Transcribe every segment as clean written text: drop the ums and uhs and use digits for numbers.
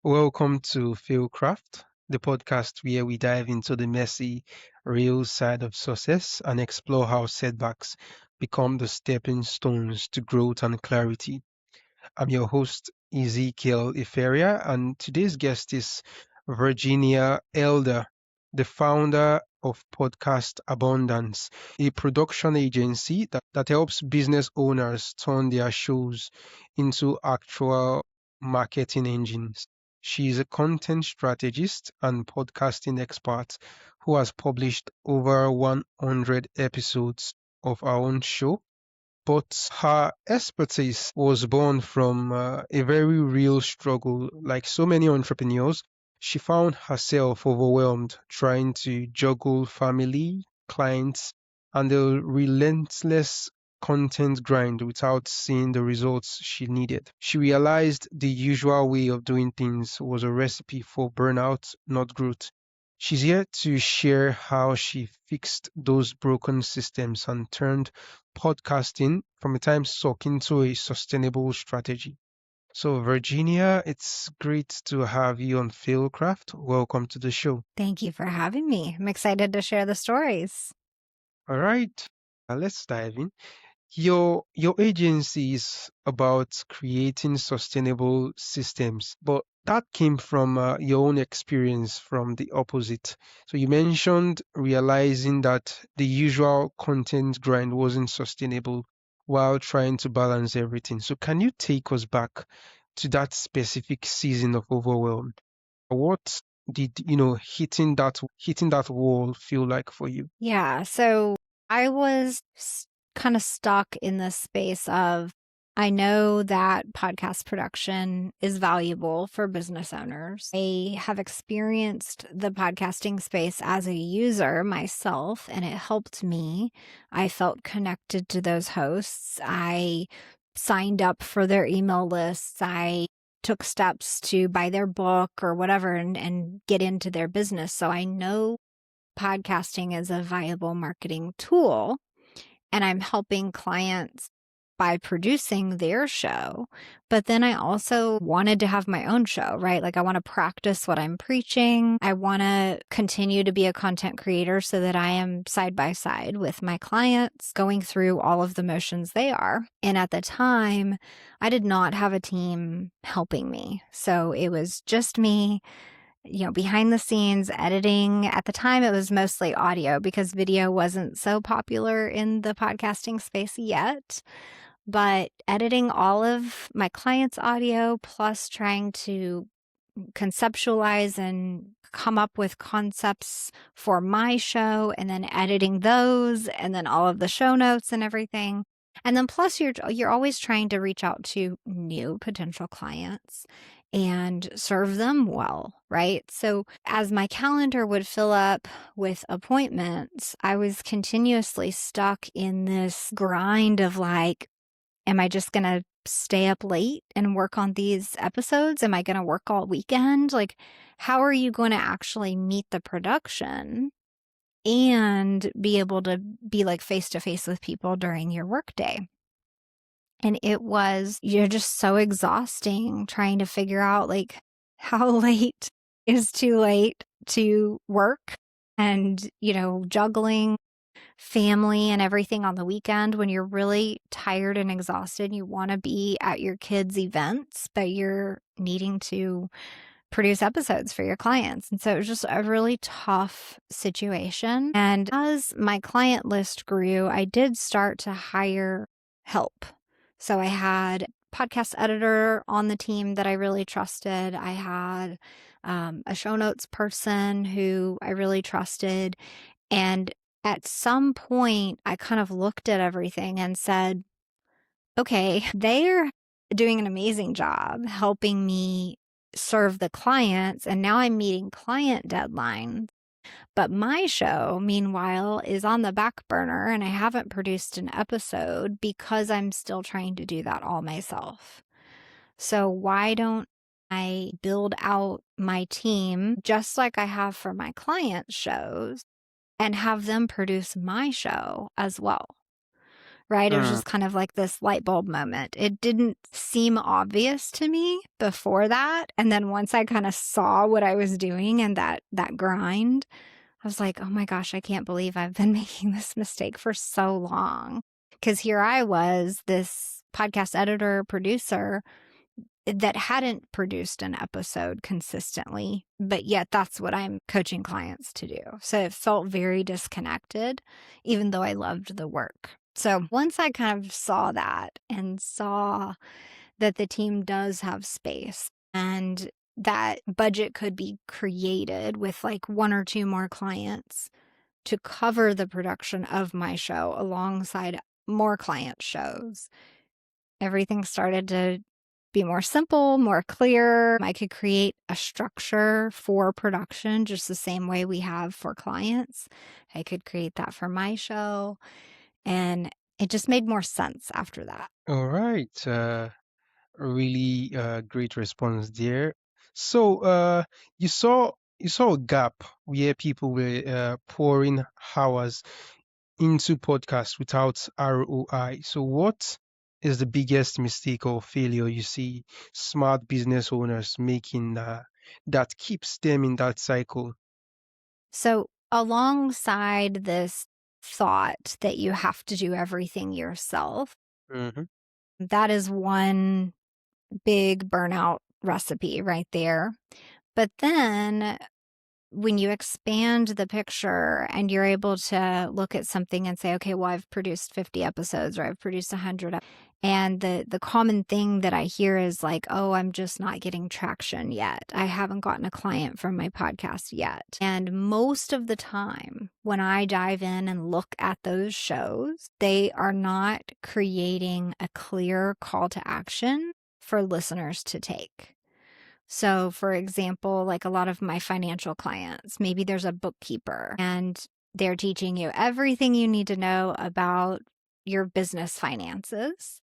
Welcome to FailCraft, the podcast where we dive into the messy, real side of success and explore how setbacks become the stepping stones to growth and clarity. I'm your host, Ezekiel Iferia, and today's guest is Virginia Elder, the founder of Podcast Abundance, a production agency that helps business owners turn their shows into actual marketing engines. She is a content strategist and podcasting expert who has published over 100 episodes of our own show, but her expertise was born from a very real struggle. Like so many entrepreneurs, she found herself overwhelmed trying to juggle family, clients, and the relentless content grind without seeing the results she needed. She realized the usual way of doing things was a recipe for burnout, not growth. She's here to share how she fixed those broken systems and turned podcasting from a time suck into a sustainable strategy. So, Virginia, it's great to have you on FailCraft. Welcome to the show. Thank you for having me. I'm excited to share the stories. All right, let's dive in. Your agency is about creating sustainable systems, but that came from your own experience from the opposite. So you mentioned realizing that the usual content grind wasn't sustainable while trying to balance everything. So can you take us back to that specific season of overwhelm? What did hitting that wall feel like for you? Yeah, so I was kind of stuck in this space of I know that podcast production is valuable for business owners. I have experienced the podcasting space as a user myself, and it helped me. I felt connected to those hosts. I signed up for their email lists. I took steps to buy their book or whatever and get into their business. So I know podcasting is a viable marketing tool, and I'm helping clients by producing their show. But then I also wanted to have my own show, right? Like I want to practice what I'm preaching. I want to continue to be a content creator so that I am side by side with my clients, going through all of the motions they are. And at the time, I did not have a team helping me. So it was just me, behind the scenes editing. At the time, it was mostly audio because video wasn't so popular in the podcasting space yet. But editing all of my clients' audio, plus trying to conceptualize and come up with concepts for my show, and then editing those, and then all of the show notes and everything. And then plus you're always trying to reach out to new potential clients and serve them well, right? So as my calendar would fill up with appointments, I was continuously stuck in this grind of like, am I just going to stay up late and work on these episodes? Am I going to work all weekend? Like, how are you going to actually meet the production and be able to be like face to face with people during your workday? And you're just so exhausting trying to figure out like how late is too late to work and, juggling family and everything on the weekend when you're really tired and exhausted. You want to be at your kids' events, but you're needing to produce episodes for your clients. And so it was just a really tough situation. And as my client list grew, I did start to hire help. So I had a podcast editor on the team that I really trusted. I had a show notes person who I really trusted. And at some point, I kind of looked at everything and said, okay, they're doing an amazing job helping me serve the clients. And now I'm meeting client deadlines. But my show, meanwhile, is on the back burner and I haven't produced an episode because I'm still trying to do that all myself. So why don't I build out my team just like I have for my client shows and have them produce my show as well? right? It was Mm. just kind of like this light bulb moment. It didn't seem obvious to me before that. And then once I kind of saw what I was doing and that grind, I was like, oh my gosh, I can't believe I've been making this mistake for so long. Because here I was, this podcast editor, producer that hadn't produced an episode consistently, but yet that's what I'm coaching clients to do. So it felt very disconnected, even though I loved the work. So once I kind of saw that and saw that the team does have space and that budget could be created with like one or two more clients to cover the production of my show alongside more client shows, everything started to be more simple, more clear. I could create a structure for production just the same way we have for clients. I could create that for my show. And it just made more sense after that. All right. Really great response there. So you saw a gap where people were pouring hours into podcasts without ROI. So what is the biggest mistake or failure you see smart business owners making that keeps them in that cycle? So, alongside this thought that you have to do everything yourself, Hmm. that is one big burnout recipe right there. But then when you expand the picture and you're able to look at something and say, okay, well, I've produced 50 episodes or I've produced 100. And the common thing that I hear is like, oh, I'm just not getting traction yet. I haven't gotten a client from my podcast yet. And most of the time, when I dive in and look at those shows, they are not creating a clear call to action for listeners to take. So, for example, like a lot of my financial clients, maybe there's a bookkeeper and they're teaching you everything you need to know about your business finances,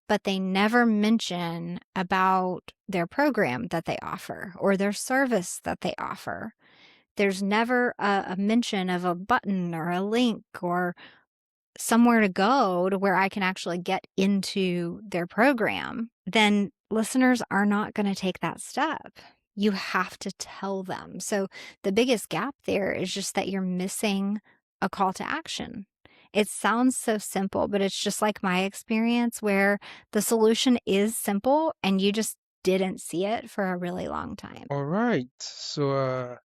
but they never mention about their program that they offer or their service that they offer. There's never a mention of a button or a link or somewhere to go to where I can actually get into their program, then listeners are not going to take that step. You have to tell them. So the biggest gap there is just that you're missing a call to action. It sounds so simple, but it's just like my experience where the solution is simple and you just didn't see it for a really long time. All right. So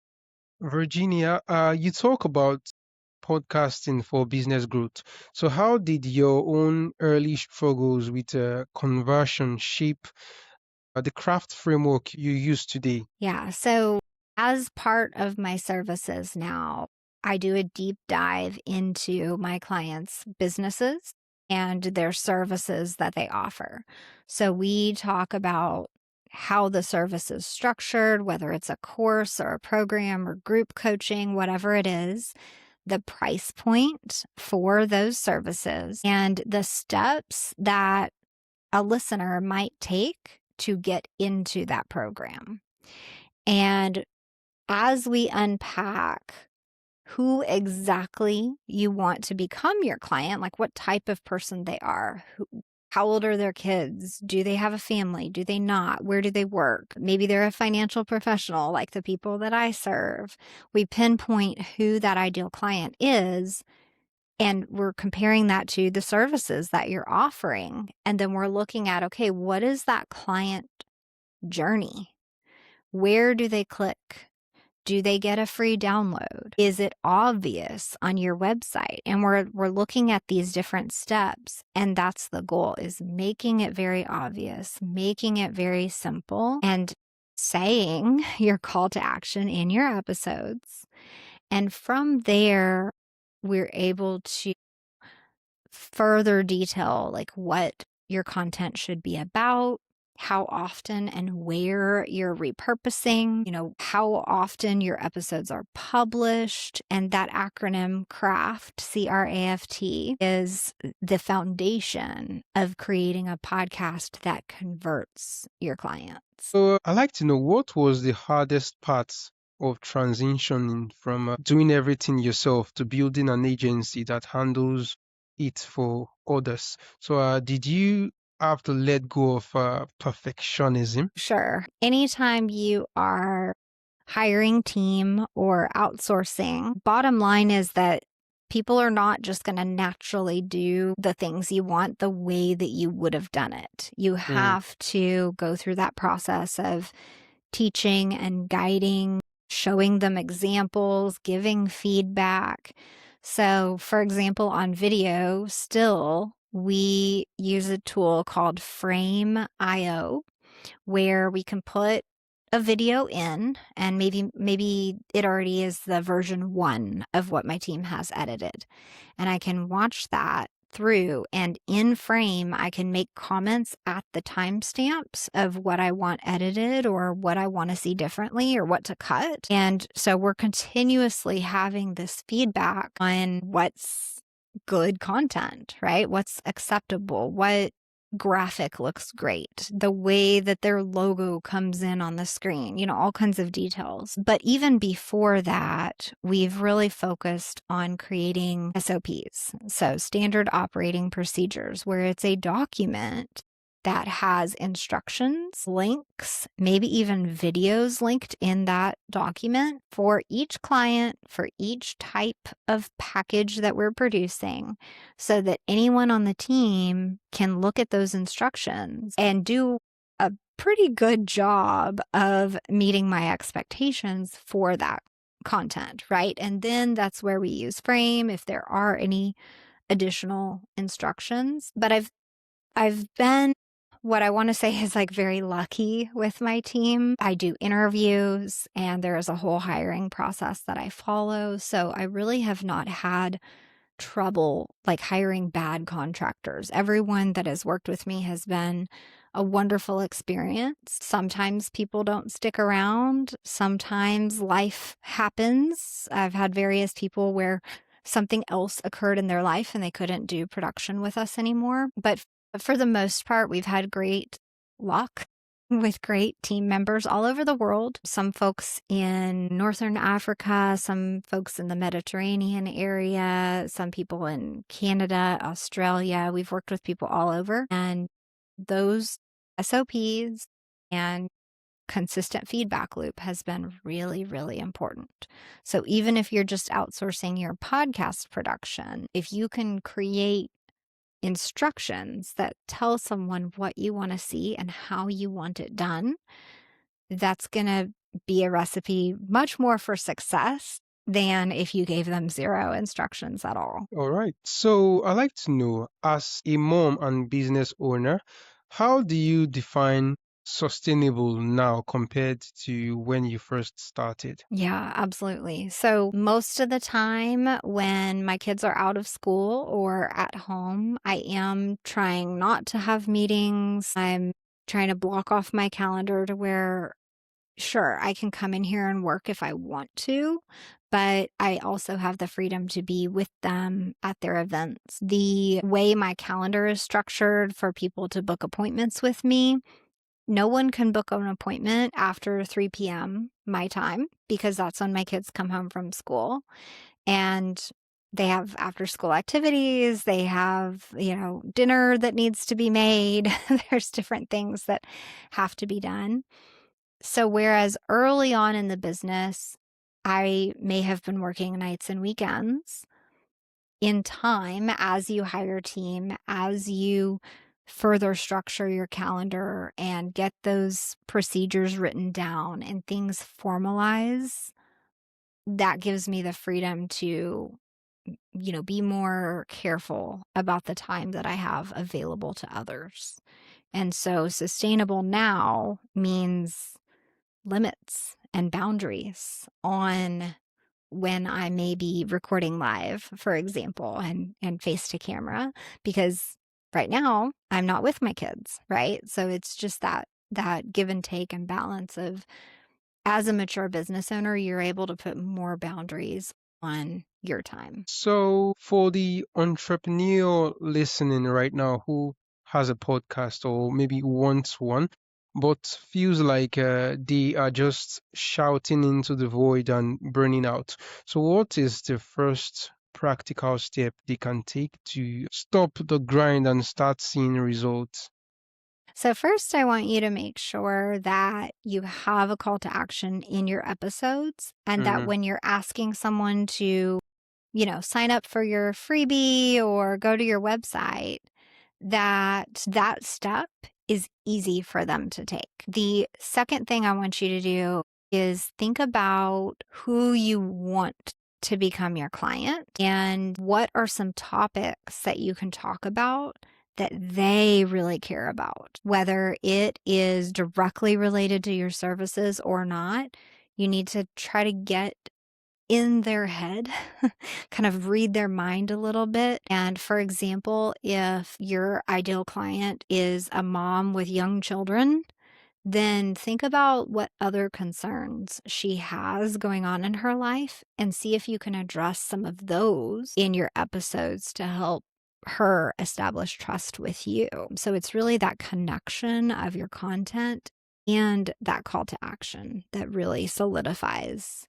Virginia, you talk about podcasting for business growth. So, how did your own early struggles with conversion shape the craft framework you use today? Yeah. So, as part of my services now, I do a deep dive into my clients' businesses and their services that they offer. So, we talk about how the service is structured, whether it's a course or a program or group coaching, whatever it is, the price point for those services, and the steps that a listener might take to get into that program. And as we unpack who exactly you want to become your client, like what type of person they are, how old are their kids? Do they have a family? Do they not? Where do they work? Maybe they're a financial professional like the people that I serve. We pinpoint who that ideal client is, and we're comparing that to the services that you're offering. And then we're looking at, okay, what is that client journey? Where do they click? Do they get a free download? Is it obvious on your website? And we're looking at these different steps, and that's the goal, is making it very obvious, making it very simple, and saying your call to action in your episodes. And from there, we're able to further detail like what your content should be about, how often and where you're repurposing, how often your episodes are published. And that acronym CRAFT, C-R-A-F-T, is the foundation of creating a podcast that converts your clients. So, I'd like to know what was the hardest part of transitioning from doing everything yourself to building an agency that handles it for others. So, did you have to let go of perfectionism? Sure. Anytime you are hiring team or outsourcing, bottom line is that people are not just going to naturally do the things you want the way that you would have done it. You Mm. have to go through that process of teaching and guiding, showing them examples, giving feedback. So, for example, on video, still, we use a tool called Frame.io where we can put a video in and maybe it already is the version 1 of what my team has edited. And I can watch that through and in frame I can make comments at the timestamps of what I want edited or what I want to see differently or what to cut. And so we're continuously having this feedback on what's good content, right? What's acceptable, what graphic looks great, the way that their logo comes in on the screen, all kinds of details. But even before that, we've really focused on creating SOPs, so standard operating procedures, where it's a document that has instructions, links, maybe even videos linked in that document for each client, for each type of package that we're producing, so that anyone on the team can look at those instructions and do a pretty good job of meeting my expectations for that content, right? And then that's where we use Frame if there are any additional instructions. But I've been what I want to say is like very lucky with my team. I do interviews and there is a whole hiring process that I follow. So I really have not had trouble like hiring bad contractors. Everyone that has worked with me has been a wonderful experience. Sometimes people don't stick around. Sometimes life happens. I've had various people where something else occurred in their life and they couldn't do production with us anymore. But for the most part, we've had great luck with great team members all over the world. Some folks in Northern Africa, some folks in the Mediterranean area, some people in Canada, Australia. We've worked with people all over. And those SOPs and consistent feedback loop has been really, really important. So even if you're just outsourcing your podcast production, if you can create instructions that tell someone what you want to see and how you want it done, that's going to be a recipe much more for success than if you gave them zero instructions at all. All right. So I'd like to know, as a mom and business owner, how do you define sustainable now compared to when you first started? Yeah, absolutely. So, most of the time when my kids are out of school or at home, I am trying not to have meetings. I'm trying to block off my calendar to where, sure, I can come in here and work if I want to, but I also have the freedom to be with them at their events. The way my calendar is structured for people to book appointments with me, no one can book an appointment after 3 p.m. my time because that's when my kids come home from school. And they have after school activities, they have, dinner that needs to be made. There's different things that have to be done. So, whereas early on in the business, I may have been working nights and weekends, in time, as you hire a team, as you further structure your calendar and get those procedures written down and things formalize, that gives me the freedom to, be more careful about the time that I have available to others. And so, sustainable now means limits and boundaries on when I may be recording live, for example, and face to camera, because right now I'm not with my kids, right? So it's just that give and take and balance of, as a mature business owner, you're able to put more boundaries on your time. So, for the entrepreneur listening right now who has a podcast or maybe wants one, but feels like they are just shouting into the void and burning out. So, what is the first practical step they can take to stop the grind and start seeing results? So, first, I want you to make sure that you have a call to action in your episodes and that Mm-hmm. when you're asking someone to, sign up for your freebie or go to your website, that step is easy for them to take. The second thing I want you to do is think about who you want to become your client and what are some topics that you can talk about that they really care about, whether it is directly related to your services or not. You need to try to get in their head, kind of read their mind a little bit. And for example, if your ideal client is a mom with young children, then think about what other concerns she has going on in her life and see if you can address some of those in your episodes to help her establish trust with you. So it's really that connection of your content and that call to action that really solidifies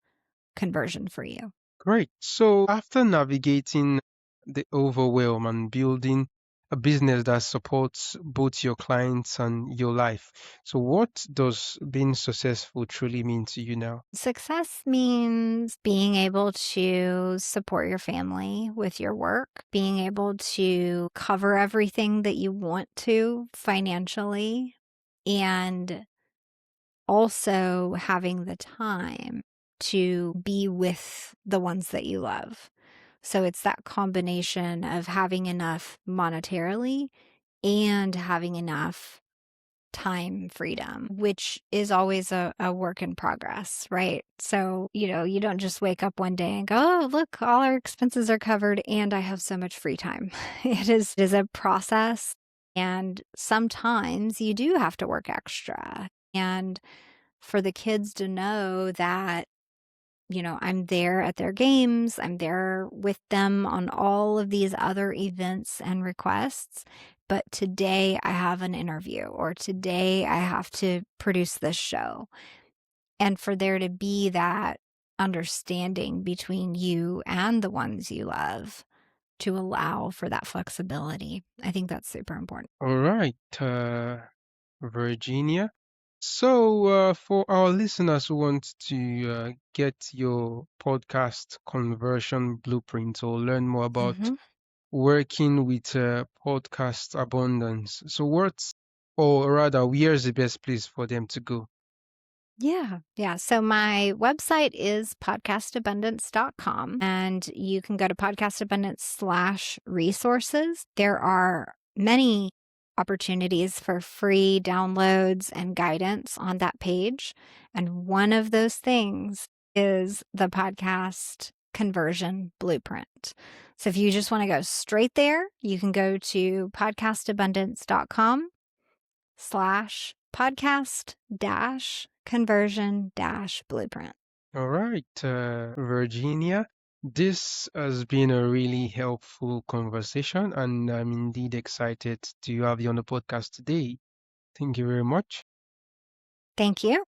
conversion for you. Great. So after navigating the overwhelm and building a business that supports both your clients and your life, so what does being successful truly mean to you now? Success means being able to support your family with your work, being able to cover everything that you want to financially, and also having the time to be with the ones that you love. So it's that combination of having enough monetarily and having enough time freedom, which is always a work in progress, right? So, you don't just wake up one day and go, oh, look, all our expenses are covered and I have so much free time. It is a process. And sometimes you do have to work extra. And for the kids to know that I'm there at their games, I'm there with them on all of these other events and requests. But today I have an interview, or today I have to produce this show. And for there to be that understanding between you and the ones you love to allow for that flexibility, I think that's super important. All right, Virginia. So, for our listeners who want to get your podcast conversion blueprint or learn more about Mhm. working with podcast abundance, so what's, or rather, where's the best place for them to go? Yeah. Yeah. So my website is podcastabundance.com and you can go to podcastabundance/resources. There are many opportunities for free downloads and guidance on that page. And one of those things is the podcast conversion blueprint. So if you just want to go straight there, you can go to podcastabundance.com/podcast dash conversion dash blueprint. All right, Virginia. This has been a really helpful conversation, and I'm indeed excited to have you on the podcast today. Thank you very much. Thank you.